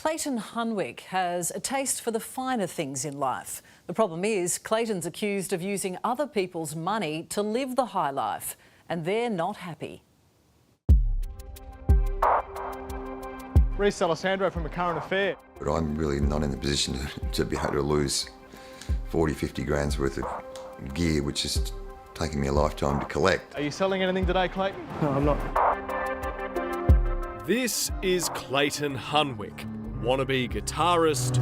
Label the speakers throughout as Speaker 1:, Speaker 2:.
Speaker 1: Clayton Hunwick has a taste for the finer things in life. The problem is Clayton's accused of using other people's money to live the high life, and they're not happy.
Speaker 2: Reece Alessandro from A Current Affair.
Speaker 3: But I'm really not in the position to be able to lose 40, 50 grand's worth of gear, which is taking me a lifetime to collect.
Speaker 2: Are you selling anything today, Clayton?
Speaker 4: No, I'm not.
Speaker 5: This is Clayton Hunwick, wannabe guitarist,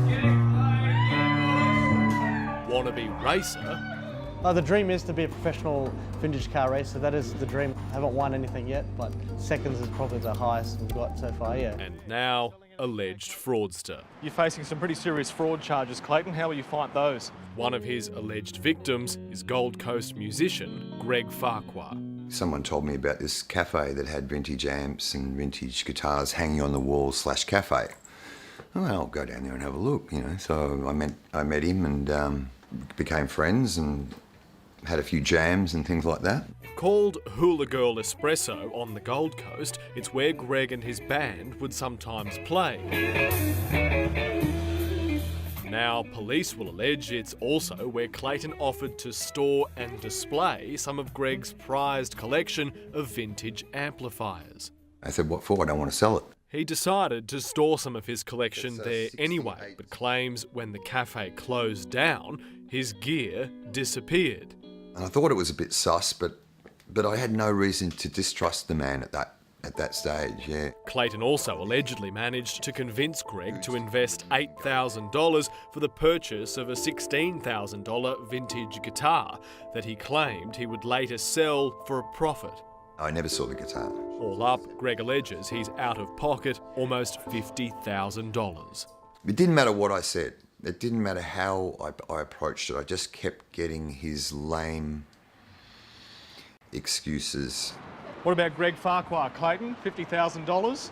Speaker 5: wannabe racer,
Speaker 4: The dream is to be a professional vintage car racer. That is the dream. I haven't won anything yet, but seconds is probably the highest we've got so far, yeah.
Speaker 5: and now alleged fraudster.
Speaker 2: You're facing some pretty serious fraud charges, Clayton. How will you fight those?
Speaker 5: One of his alleged victims is Gold Coast musician Greg Farquhar.
Speaker 3: Someone told me about this cafe that had vintage amps and vintage guitars hanging on the wall / cafe. Well, I'll go down there and have a look, you know. So I met him and became friends and had a few jams and things like that.
Speaker 5: Called Hula Girl Espresso on the Gold Coast, it's where Greg and his band would sometimes play. Now, police will allege it's also where Clayton offered to store and display some of Greg's prized collection of vintage amplifiers.
Speaker 3: I said, what for? I don't want to sell it.
Speaker 5: He decided to store some of his collection there anyway, but claims when the cafe closed down, his gear disappeared.
Speaker 3: And I thought it was a bit sus, but I had no reason to distrust the man at that stage, yeah.
Speaker 5: Clayton also allegedly managed to convince Greg to invest $8,000 for the purchase of a $16,000 vintage guitar that he claimed he would later sell for a profit.
Speaker 3: I never saw the guitar.
Speaker 5: All up, Greg alleges he's out of pocket almost $50,000.
Speaker 3: It didn't matter what I said. It didn't matter how I approached it. I just kept getting his lame excuses.
Speaker 2: What about Greg Farquhar, Clayton? $50,000.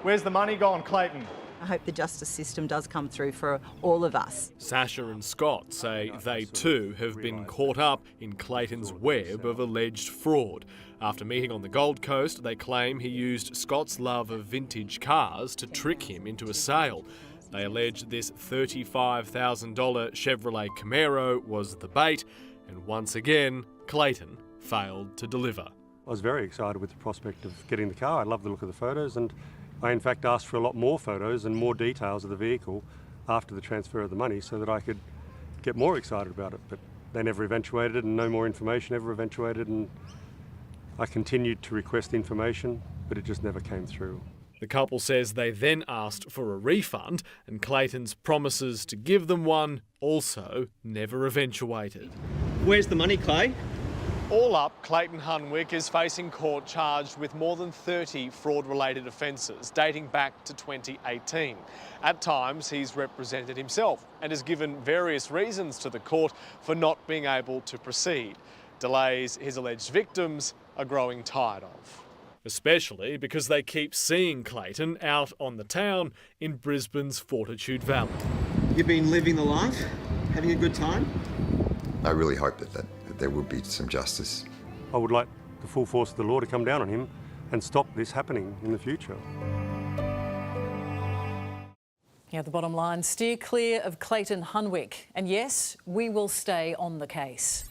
Speaker 2: Where's the money gone, Clayton?
Speaker 6: I hope the justice system does come through for all of us.
Speaker 5: Sasha and Scott say they too have been caught up in Clayton's web of alleged fraud. After meeting on the Gold Coast, they claim he used Scott's love of vintage cars to trick him into a sale. They allege this $35,000 Chevrolet Camaro was the bait, and once again, Clayton failed to deliver.
Speaker 7: I was very excited with the prospect of getting the car. I loved the look of the photos, and I in fact asked for a lot more photos and more details of the vehicle after the transfer of the money so that I could get more excited about it. But they never eventuated, and no more information ever eventuated, and I continued to request information, but it just never came through.
Speaker 5: The couple says they then asked for a refund, and Clayton's promises to give them one also never eventuated.
Speaker 8: Where's the money, Clay?
Speaker 2: All up, Clayton Hunwick is facing court charged with more than 30 fraud-related offences dating back to 2018. At times, he's represented himself and has given various reasons to the court for not being able to proceed. Delays his alleged victims are growing tired of.
Speaker 5: Especially because they keep seeing Clayton out on the town in Brisbane's Fortitude Valley.
Speaker 8: You've been living the life, having a good time?
Speaker 3: I really hope that there will be some justice.
Speaker 7: I would like the full force of the law to come down on him and stop this happening in the future.
Speaker 1: Yeah, the bottom line, steer clear of Clayton Hunwick. And yes, we will stay on the case.